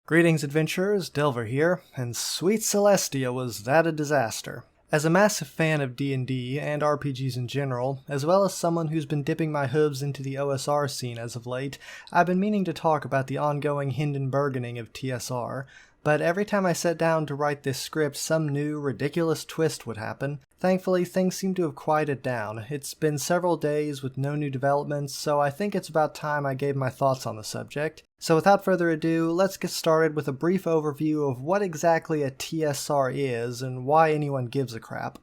Greetings adventurers, Delver here, and sweet Celestia was that a disaster. As a massive fan of D&D and RPGs in general, as well as someone who's been dipping my hooves into the OSR scene as of late, I've been meaning to talk about the ongoing Hindenburgening of TSR, but every time I sat down to write this script, some new, ridiculous twist would happen. Thankfully, things seem to have quieted down. It's been several days with no new developments, so I think it's about time I gave my thoughts on the subject. So without further ado, let's get started with a brief overview of what exactly a TSR is and why anyone gives a crap.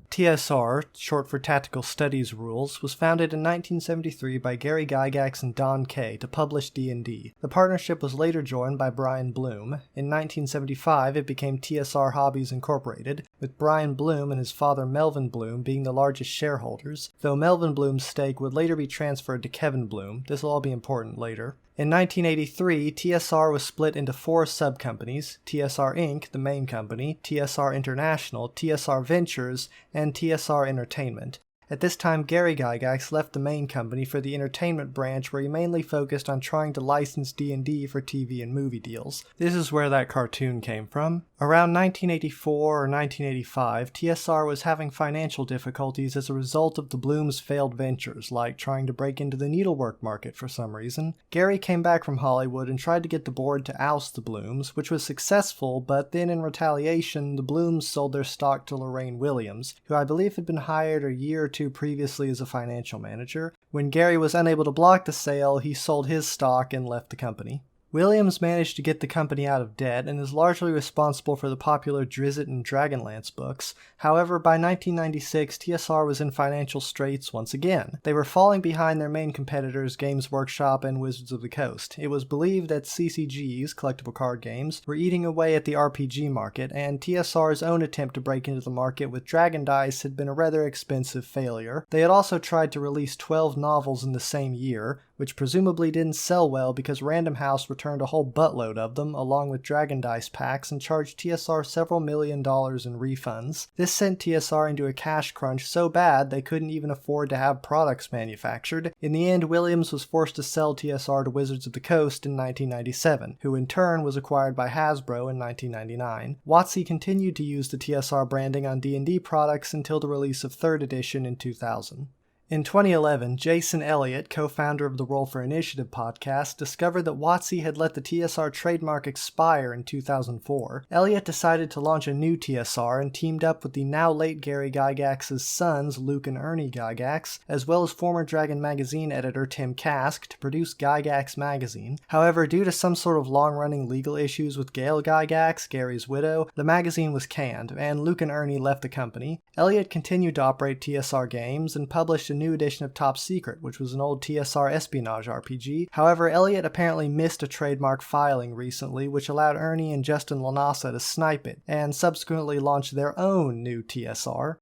TSR, short for Tactical Studies Rules, was founded in 1973 by Gary Gygax and Don Kay to publish D&D. The partnership was later joined by Brian Bloom. In 1975, it became TSR Hobbies Incorporated, with Brian Bloom and his father Melvin Bloom being the largest shareholders, though Melvin Bloom's stake would later be transferred to Kevin Bloom. This will all be important later. In 1983, TSR was split into 4 sub-companies: TSR Inc., the main company, TSR International, TSR Ventures, and TSR Entertainment. At this time, Gary Gygax left the main company for the entertainment branch, where he mainly focused on trying to license D&D for TV and movie deals. This is where that cartoon came from. Around 1984 or 1985, TSR was having financial difficulties as a result of the Blooms' failed ventures, like trying to break into the needlework market for some reason. Gary came back from Hollywood and tried to get the board to oust the Blooms, which was successful, but then in retaliation, the Blooms sold their stock to Lorraine Williams, who I believe had been hired a year or two previously as a financial manager. When Gary was unable to block the sale, he sold his stock and left the company. Williams managed to get the company out of debt and is largely responsible for the popular Drizzt and Dragonlance books. However, by 1996, TSR was in financial straits once again. They were falling behind their main competitors, Games Workshop and Wizards of the Coast. It was believed that CCGs, collectible card games, were eating away at the RPG market, and TSR's own attempt to break into the market with Dragon Dice had been a rather expensive failure. They had also tried to release 12 novels in the same year, which presumably didn't sell well because Random House returned a whole buttload of them, along with Dragon Dice packs, and charged TSR several $1 million in refunds. This sent TSR into a cash crunch so bad they couldn't even afford to have products manufactured. In the end, Williams was forced to sell TSR to Wizards of the Coast in 1997, who in turn was acquired by Hasbro in 1999. WotC continued to use the TSR branding on D&D products until the release of 3rd edition in 2000. In 2011, Jason Elliott, co-founder of the Roll for Initiative podcast, discovered that WotC had let the TSR trademark expire in 2004. Elliott decided to launch a new TSR and teamed up with the now late Gary Gygax's sons, Luke and Ernie Gygax, as well as former Dragon Magazine editor Tim Kask, to produce Gygax Magazine. However, due to some sort of long-running legal issues with Gail Gygax, Gary's widow, the magazine was canned, and Luke and Ernie left the company. Elliott continued to operate TSR games and published a new edition of Top Secret, which was an old TSR espionage RPG. However, Elliott apparently missed a trademark filing recently, which allowed Ernie and Justin Lanasa to snipe it, and subsequently launched their own new TSR.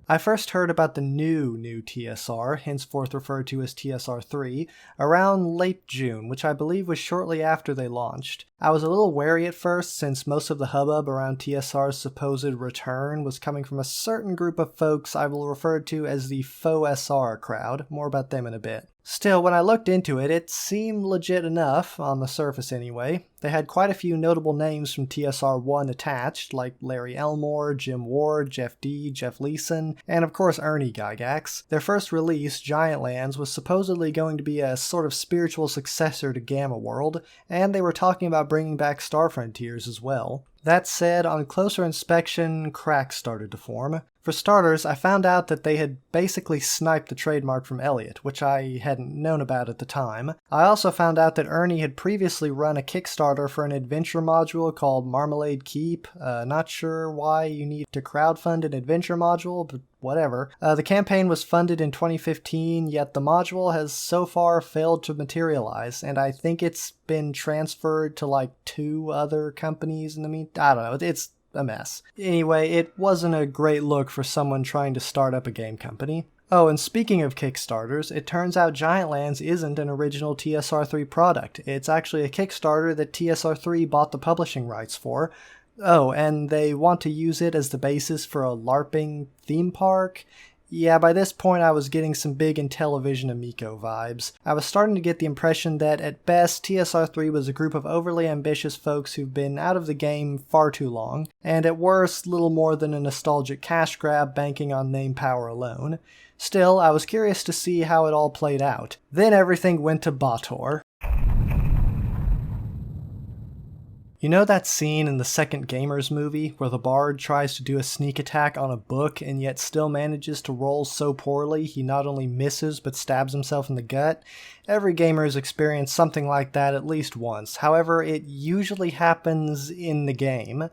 I first heard about the new TSR, henceforth referred to as TSR3, around late June, which I believe was shortly after they launched. I was a little wary at first, since most of the hubbub around TSR's supposed return was coming from a certain group of folks I will refer to as the faux SR crowd. More about them in a bit. Still, when I looked into it, it seemed legit enough, on the surface anyway. They had quite a few notable names from TSR1 attached, like Larry Elmore, Jim Ward, Jeff D, Jeff Leeson, and of course Ernie Gygax. Their first release, Giant Lands, was supposedly going to be a sort of spiritual successor to Gamma World, and they were talking about bringing back Star Frontiers as well. That said, on closer inspection, cracks started to form. For starters, I found out that they had basically sniped the trademark from Elliott, which I hadn't known about at the time. I also found out that Ernie had previously run a Kickstarter for an adventure module called Marmalade Keep. Not sure why you need to crowdfund an adventure module, but whatever. The campaign was funded in 2015, yet the module has so far failed to materialize, and I think it's been transferred to like 2 other companies in the meantime. I don't know, it's a mess. Anyway, it wasn't a great look for someone trying to start up a game company. Oh, and speaking of Kickstarters, it turns out Giant Lands isn't an original TSR3 product. It's actually a Kickstarter that TSR3 bought the publishing rights for. Oh, and they want to use it as the basis for a LARPing theme park. Yeah, by this point I was getting some big Intellivision Amico vibes. I was starting to get the impression that at best TSR3 was a group of overly ambitious folks who've been out of the game far too long, and at worst little more than a nostalgic cash grab banking on name power alone. Still, I was curious to see how it all played out. Then everything went to Bator. You know that scene in the second Gamers movie where the bard tries to do a sneak attack on a book and yet still manages to roll so poorly he not only misses but stabs himself in the gut? Every gamer has experienced something like that at least once. However, it usually happens in the game.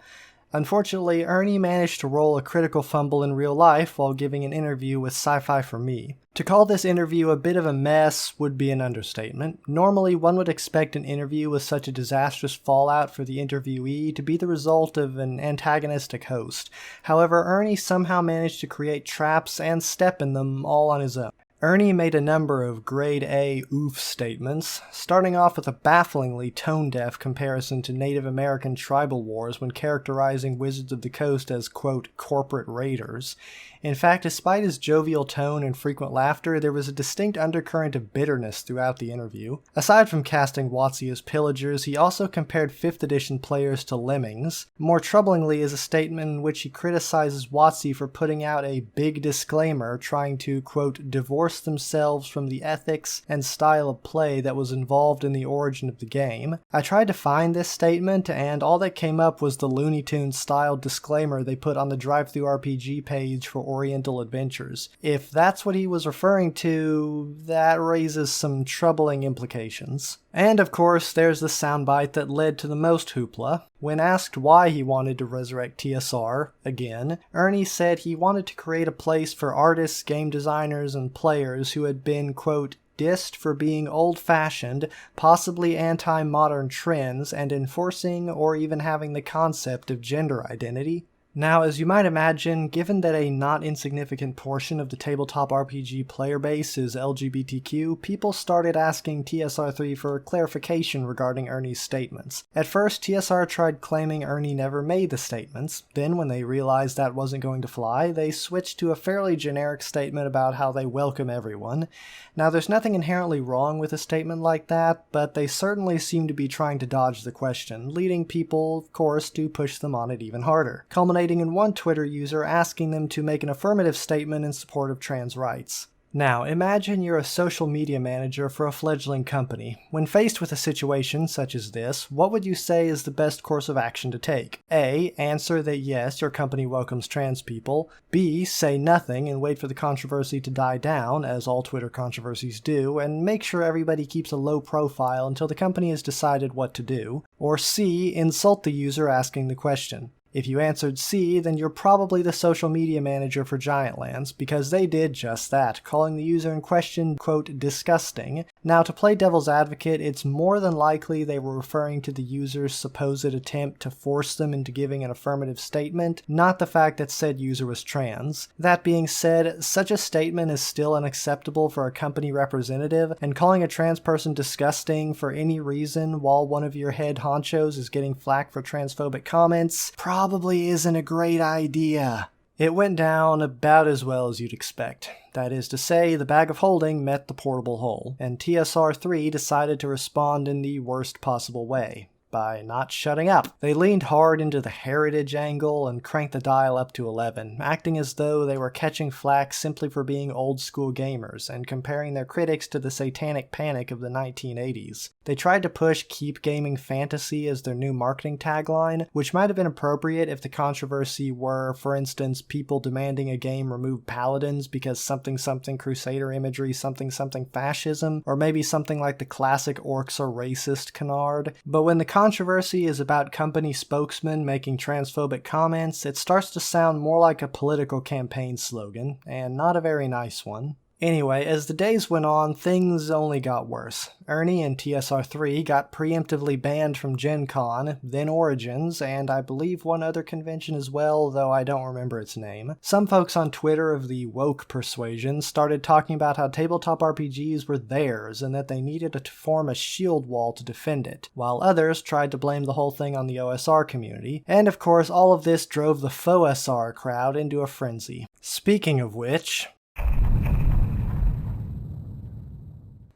Unfortunately, Ernie managed to roll a critical fumble in real life while giving an interview with Sci-Fi for Me. To call this interview a bit of a mess would be an understatement. Normally, one would expect an interview with such a disastrous fallout for the interviewee to be the result of an antagonistic host. However, Ernie somehow managed to create traps and step in them all on his own. Ernie made a number of grade A oof statements, starting off with a bafflingly tone-deaf comparison to Native American tribal wars when characterizing Wizards of the Coast as, quote, corporate raiders. In fact, despite his jovial tone and frequent laughter, there was a distinct undercurrent of bitterness throughout the interview. Aside from casting WotC as pillagers, he also compared 5th edition players to lemmings. More troublingly is a statement in which he criticizes WotC for putting out a big disclaimer trying to, quote, divorce themselves from the ethics and style of play that was involved in the origin of the game. I tried to find this statement, and all that came up was the Looney Tunes styled disclaimer they put on the Drive-Thru-RPG page for Oriental Adventures. If that's what he was referring to, that raises some troubling implications. And of course, there's the soundbite that led to the most hoopla. When asked why he wanted to resurrect TSR, again, Ernie said he wanted to create a place for artists, game designers, and players who had been, quote, dissed for being old-fashioned, possibly anti-modern trends, and enforcing or even having the concept of gender identity. Now, as you might imagine, given that a not insignificant portion of the tabletop RPG player base is LGBTQ, people started asking TSR3 for clarification regarding Ernie's statements. At first, TSR tried claiming Ernie never made the statements. Then, when they realized that wasn't going to fly, they switched to a fairly generic statement about how they welcome everyone. Now, there's nothing inherently wrong with a statement like that, but they certainly seem to be trying to dodge the question, leading people, of course, to push them on it even harder, culminating in one Twitter user asking them to make an affirmative statement in support of trans rights. Now, imagine you're a social media manager for a fledgling company. When faced with a situation such as this, what would you say is the best course of action to take? A. Answer that yes, your company welcomes trans people. B. Say nothing and wait for the controversy to die down, as all Twitter controversies do, and make sure everybody keeps a low profile until the company has decided what to do. Or C. Insult the user asking the question. If you answered C, then you're probably the social media manager for Giantlands, because they did just that, calling the user in question, quote, disgusting. Now, to play devil's advocate, it's more than likely they were referring to the user's supposed attempt to force them into giving an affirmative statement, not the fact that said user was trans. That being said, such a statement is still unacceptable for a company representative, and calling a trans person disgusting for any reason while one of your head honchos is getting flack for transphobic comments probably isn't a great idea. It went down about as well as you'd expect. That is to say, the bag of holding met the portable hole, and TSR3 decided to respond in the worst possible way. By not shutting up. They leaned hard into the heritage angle and cranked the dial up to 11, acting as though they were catching flack simply for being old-school gamers and comparing their critics to the satanic panic of the 1980s. They tried to push Keep Gaming Fantasy as their new marketing tagline, which might have been appropriate if the controversy were, for instance, people demanding a game remove paladins because something crusader imagery something fascism, or maybe something like the classic orcs are racist canard. But when the controversy is about company spokesmen making transphobic comments, it starts to sound more like a political campaign slogan, and not a very nice one. Anyway, as the days went on, things only got worse. Ernie and TSR3 got preemptively banned from Gen Con, then Origins, and I believe one other convention as well, though I don't remember its name. Some folks on Twitter of the woke persuasion started talking about how tabletop RPGs were theirs and that they needed to form a shield wall to defend it, while others tried to blame the whole thing on the OSR community, and of course all of this drove the faux SR crowd into a frenzy. Speaking of which,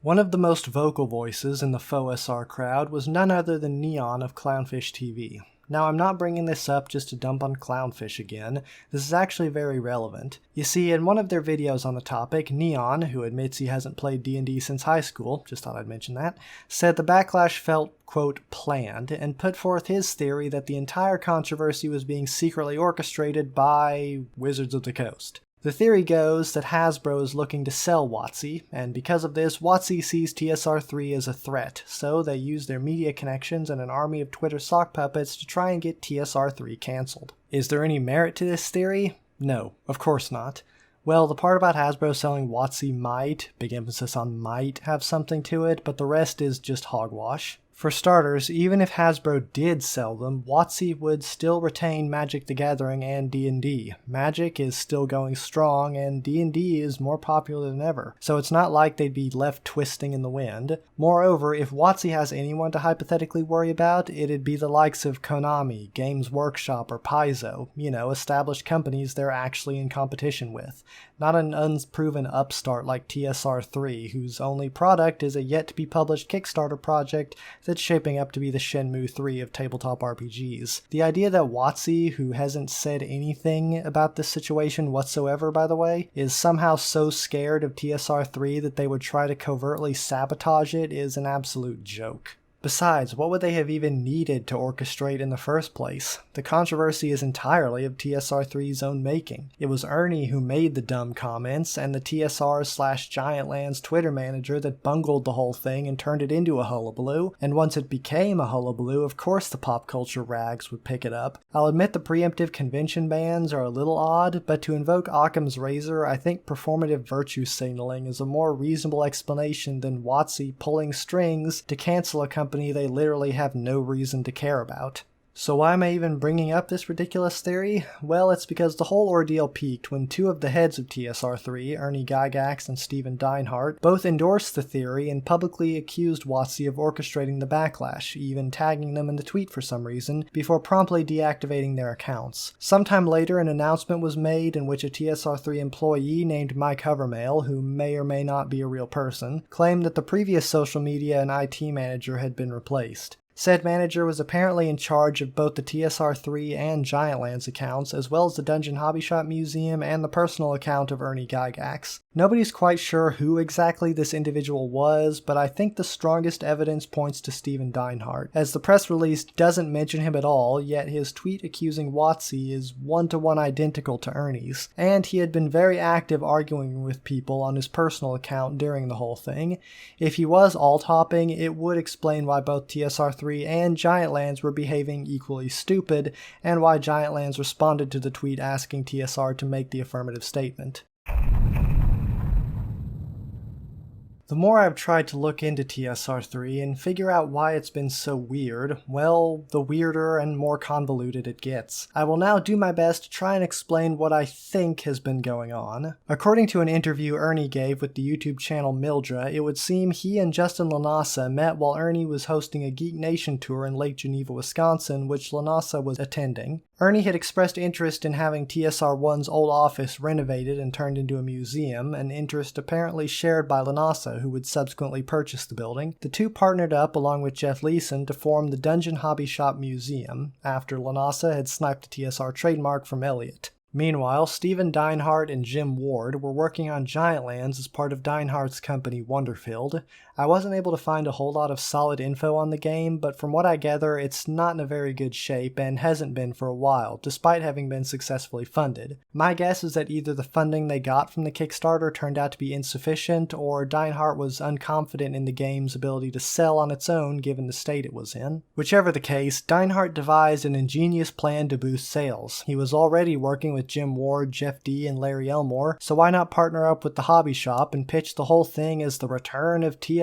One of the most vocal voices in the faux SR crowd was none other than Kneon of Clownfish TV. Now, I'm not bringing this up just to dump on Clownfish again. This is actually very relevant. You see, in one of their videos on the topic, Kneon, who admits he hasn't played D&D since high school, just thought I'd mention that, said the backlash felt, quote, planned, and put forth his theory that the entire controversy was being secretly orchestrated by Wizards of the Coast. The theory goes that Hasbro is looking to sell WotC, and because of this, WotC sees TSR3 as a threat, so they use their media connections and an army of Twitter sock puppets to try and get TSR3 cancelled. Is there any merit to this theory? No, of course not. Well, the part about Hasbro selling WotC might, big emphasis on might, have something to it, but the rest is just hogwash. For starters, even if Hasbro did sell them, WotC would still retain Magic the Gathering and D&D. Magic is still going strong, and D&D is more popular than ever, so it's not like they'd be left twisting in the wind. Moreover, if WotC has anyone to hypothetically worry about, it'd be the likes of Konami, Games Workshop, or Paizo, established companies they're actually in competition with. Not an unproven upstart like TSR3, whose only product is a yet-to-be-published Kickstarter project that's shaping up to be the Shenmue 3 of tabletop RPGs. The idea that WotC, who hasn't said anything about this situation whatsoever by the way, is somehow so scared of TSR3 that they would try to covertly sabotage it is an absolute joke. Besides, what would they have even needed to orchestrate in the first place? The controversy is entirely of TSR3's own making. It was Ernie who made the dumb comments, and the TSR/Giantlands Twitter manager that bungled the whole thing and turned it into a hullabaloo, and once it became a hullabaloo, of course the pop culture rags would pick it up. I'll admit the preemptive convention bans are a little odd, but to invoke Occam's razor, I think performative virtue signaling is a more reasonable explanation than WotC pulling strings to cancel a company they literally have no reason to care about. So why am I even bringing up this ridiculous theory? Well, it's because the whole ordeal peaked when two of the heads of TSR3, Ernie Gygax and Stephen Deinhardt, both endorsed the theory and publicly accused WotC of orchestrating the backlash, even tagging them in the tweet for some reason, before promptly deactivating their accounts. Sometime later, an announcement was made in which a TSR3 employee named Mike Hovermail, who may or may not be a real person, claimed that the previous social media and IT manager had been replaced. Said manager was apparently in charge of both the TSR3 and Giantlands accounts, as well as the Dungeon Hobby Shop Museum and the personal account of Ernie Gygax. Nobody's quite sure who exactly this individual was, but I think the strongest evidence points to Stephen Deinhardt, as the press release doesn't mention him at all, yet his tweet accusing WotC is one-to-one identical to Ernie's, and he had been very active arguing with people on his personal account during the whole thing. If he was alt-hopping, it would explain why both TSR3 and Giantlands were behaving equally stupid, and why Giantlands responded to the tweet asking TSR to make the affirmative statement. The more I've tried to look into TSR3 and figure out why it's been so weird, well, the weirder and more convoluted it gets. I will now do my best to try and explain what I think has been going on. According to an interview Ernie gave with the YouTube channel Mildra, it would seem he and Justin Lanasa met while Ernie was hosting a Geek Nation tour in Lake Geneva, Wisconsin, which Lanasa was attending. Ernie had expressed interest in having TSR1's old office renovated and turned into a museum, an interest apparently shared by Lanasa, who would subsequently purchase the building. The two partnered up along with Jeff Leeson to form the Dungeon Hobby Shop Museum, after Lanasa had sniped the TSR trademark from Elliott. Meanwhile, Stephen Deinhardt and Jim Ward were working on Giantlands as part of Deinhardt's company Wonderfield. I wasn't able to find a whole lot of solid info on the game, but from what I gather, it's not in a very good shape and hasn't been for a while, despite having been successfully funded. My guess is that either the funding they got from the Kickstarter turned out to be insufficient, or Deinhardt was unconfident in the game's ability to sell on its own given the state it was in. Whichever the case, Deinhardt devised an ingenious plan to boost sales. He was already working with Jim Ward, Jeff D, and Larry Elmore, so why not partner up with the hobby shop and pitch the whole thing as the return of TSR?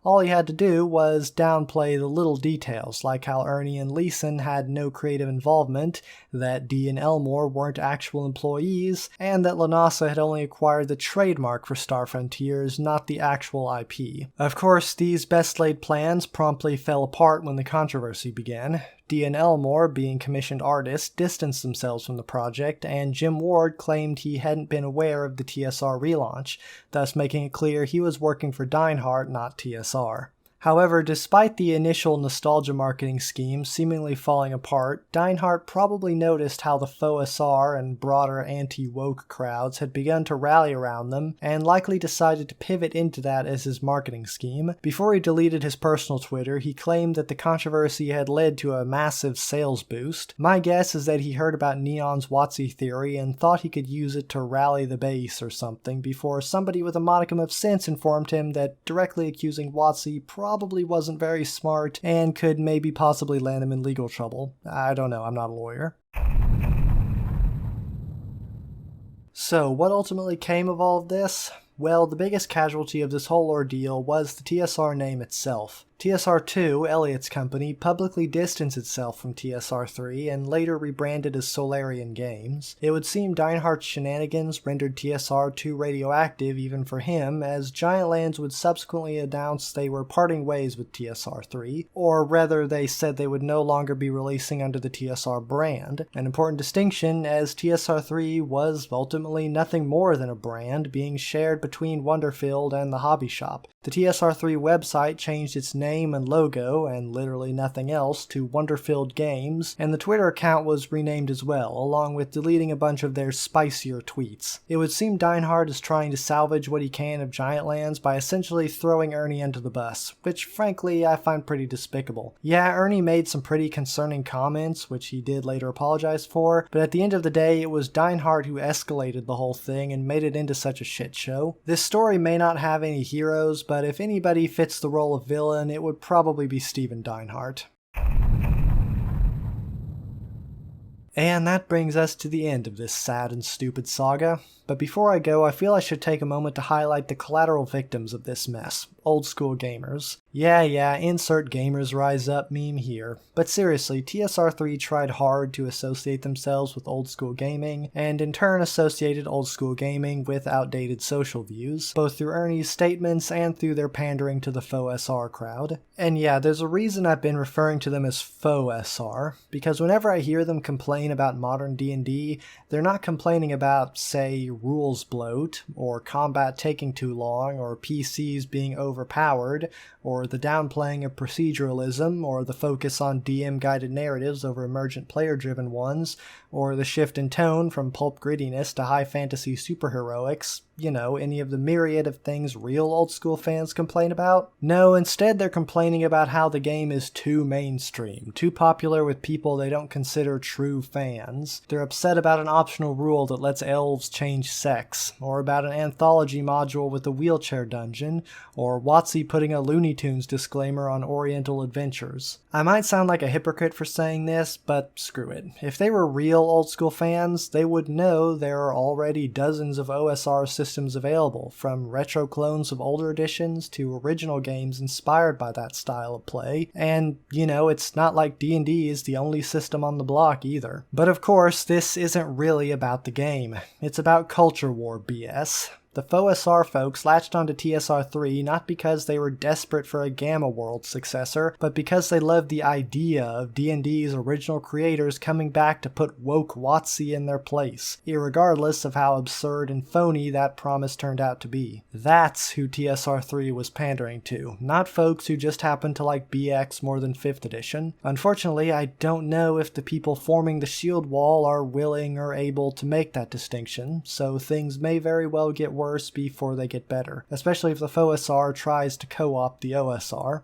All he had to do was downplay the little details, like how Ernie and Leeson had no creative involvement, that D and Elmore weren't actual employees, and that Lanasa had only acquired the trademark for Star Frontiers, not the actual IP. Of course, these best-laid plans promptly fell apart when the controversy began. Dee and Elmore, being commissioned artists, distanced themselves from the project, and Jim Ward claimed he hadn't been aware of the TSR relaunch, thus making it clear he was working for Deinhardt, not TSR. However, despite the initial nostalgia marketing scheme seemingly falling apart, Deinhardt probably noticed how the faux SR and broader anti-woke crowds had begun to rally around them, and likely decided to pivot into that as his marketing scheme. Before he deleted his personal Twitter, he claimed that the controversy had led to a massive sales boost. My guess is that he heard about Kneon's WotC theory and thought he could use it to rally the base or something, before somebody with a modicum of sense informed him that directly accusing WotC probably wasn't very smart and could maybe possibly land him in legal trouble. I don't know, I'm not a lawyer. So, what ultimately came of all of this? Well, the biggest casualty of this whole ordeal was the TSR name itself. TSR2, Elliott's company, publicly distanced itself from TSR3 and later rebranded as Solarian Games. It would seem Deinhardt's shenanigans rendered TSR too radioactive even for him, as Giant Lands would subsequently announce they were parting ways with TSR3, or rather they said they would no longer be releasing under the TSR brand, an important distinction as TSR3 was ultimately nothing more than a brand being shared between Wonderfield and the hobby shop. The TSR3 website changed its name and logo, and literally nothing else, to Wonderfield Games, and the Twitter account was renamed as well, along with deleting a bunch of their spicier tweets. It would seem Deinhardt is trying to salvage what he can of Giant Lands by essentially throwing Ernie under the bus, which frankly I find pretty despicable. Yeah, Ernie made some pretty concerning comments, which he did later apologize for, but at the end of the day it was Deinhardt who escalated the whole thing and made it into such a shit show. This story may not have any heroes, but if anybody fits the role of villain, it would probably be Stephen Deinhardt. And that brings us to the end of this sad and stupid saga. But before I go, I feel I should take a moment to highlight the collateral victims of this mess, old school gamers. Yeah, insert gamers rise up meme here. But seriously, TSR3 tried hard to associate themselves with old school gaming, and in turn associated old school gaming with outdated social views, both through Ernie's statements and through their pandering to the faux SR crowd. And yeah, there's a reason I've been referring to them as faux SR, because whenever I hear them complain about modern D&D, they're not complaining about, say, rules bloat, or combat taking too long, or PCs being overpowered, or the downplaying of proceduralism, or the focus on DM-guided narratives over emergent player-driven ones, or the shift in tone from pulp grittiness to high fantasy superheroics, you know, any of the myriad of things real old school fans complain about. No, instead they're complaining about how the game is too mainstream, too popular with people they don't consider true fans. They're upset about an optional rule that lets elves change sex, or about an anthology module with a wheelchair dungeon, or WotC putting a Looney Tunes disclaimer on Oriental Adventures. I might sound like a hypocrite for saying this, but screw it. If they were real old school fans, they would know there are already dozens of OSR systems available, from retro clones of older editions to original games inspired by that style of play, and, you know, it's not like D&D is the only system on the block either. But of course, this isn't really about the game. It's about culture war BS. The faux SR folks latched onto TSR3 not because they were desperate for a Gamma World successor, but because they loved the idea of D&D's original creators coming back to put woke WotC in their place, irregardless of how absurd and phony that promise turned out to be. That's who TSR3 was pandering to, not folks who just happened to like BX more than 5th edition. Unfortunately, I don't know if the people forming the shield wall are willing or able to make that distinction, so things may very well get worse before they get better, especially if the faux SR tries to co-opt the OSR.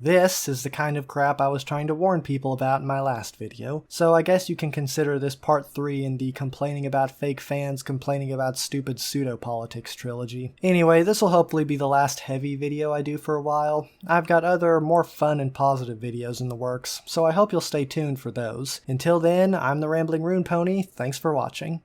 This is the kind of crap I was trying to warn people about in my last video, so I guess you can consider this part 3 in the complaining about fake fans complaining about stupid pseudo-politics trilogy. Anyway, this will hopefully be the last heavy video I do for a while. I've got other, more fun and positive videos in the works, so I hope you'll stay tuned for those. Until then, I'm the Rambling Rune Pony, thanks for watching.